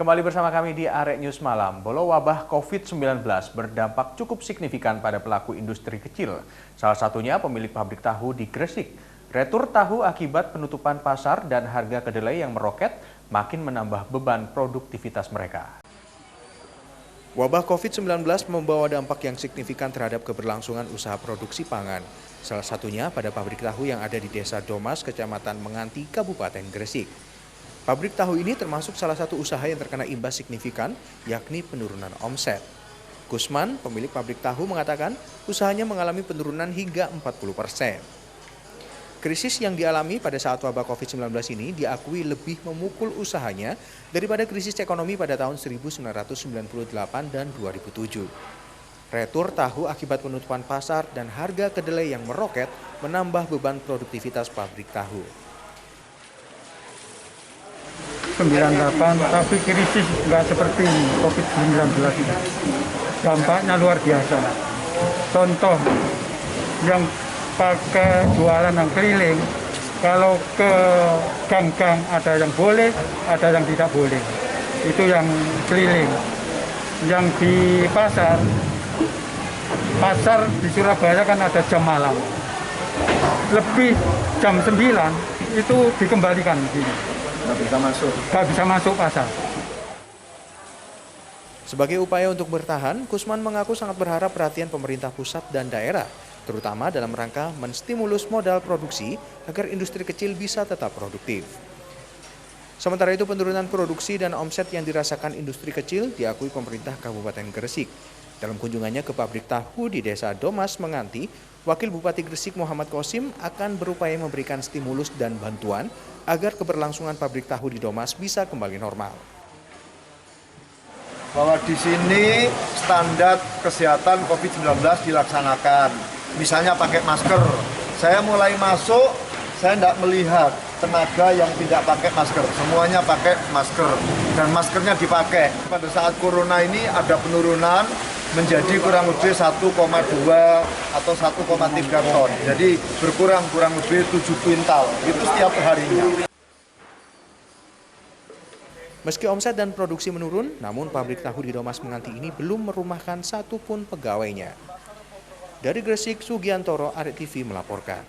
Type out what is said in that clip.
Kembali bersama kami di Arek News Malam. Bolo wabah COVID-19 berdampak cukup signifikan pada pelaku industri kecil. Salah satunya pemilik pabrik tahu di Gresik. Retur tahu akibat penutupan pasar dan harga kedelai yang meroket makin menambah beban produktivitas mereka. Wabah COVID-19 membawa dampak yang signifikan terhadap keberlangsungan usaha produksi pangan. Salah satunya pada pabrik tahu yang ada di Desa Domas, Kecamatan Menganti, Kabupaten Gresik. Pabrik tahu ini termasuk salah satu usaha yang terkena imbas signifikan, yakni penurunan omset. Kusman, pemilik pabrik tahu, mengatakan usahanya mengalami penurunan hingga 40%. Krisis yang dialami pada saat wabah COVID-19 ini diakui lebih memukul usahanya daripada krisis ekonomi pada tahun 1998 dan 2007. Retur tahu akibat penutupan pasar dan harga kedelai yang meroket menambah beban produktivitas pabrik tahu. 98, tapi krisis nggak seperti COVID-19 ini. Dampaknya luar biasa. Contoh yang pakai jualan yang keliling, kalau ke gang-gang ada yang boleh, ada yang tidak boleh. Itu yang keliling. Yang di pasar di Surabaya kan ada jam malam. Lebih jam 9 itu dikembalikan di sini. Nggak bisa masuk pasar. Sebagai upaya untuk bertahan, Kusman mengaku sangat berharap perhatian pemerintah pusat dan daerah, terutama dalam rangka menstimulus modal produksi agar industri kecil bisa tetap produktif. Sementara itu, penurunan produksi dan omset yang dirasakan industri kecil diakui pemerintah Kabupaten Gresik. Dalam kunjungannya ke pabrik tahu di Desa Domas, Menganti, Wakil Bupati Gresik Muhammad Qasim akan berupaya memberikan stimulus dan bantuan agar keberlangsungan pabrik tahu di Domas bisa kembali normal. Bahwa di sini standar kesehatan COVID-19 dilaksanakan. Misalnya pakai masker. Saya mulai masuk, saya tidak melihat tenaga yang tidak pakai masker. Semuanya pakai masker dan maskernya dipakai. Pada saat corona ini ada penurunan menjadi kurang lebih 1,2 atau 1,3 ton. Jadi berkurang kurang lebih 7 kuintal. Itu setiap harinya. Meski omset dan produksi menurun, namun pabrik tahu di Domas Menganti ini belum merumahkan satupun pegawainya. Dari Gresik, Sugiantoro, Arek TV melaporkan.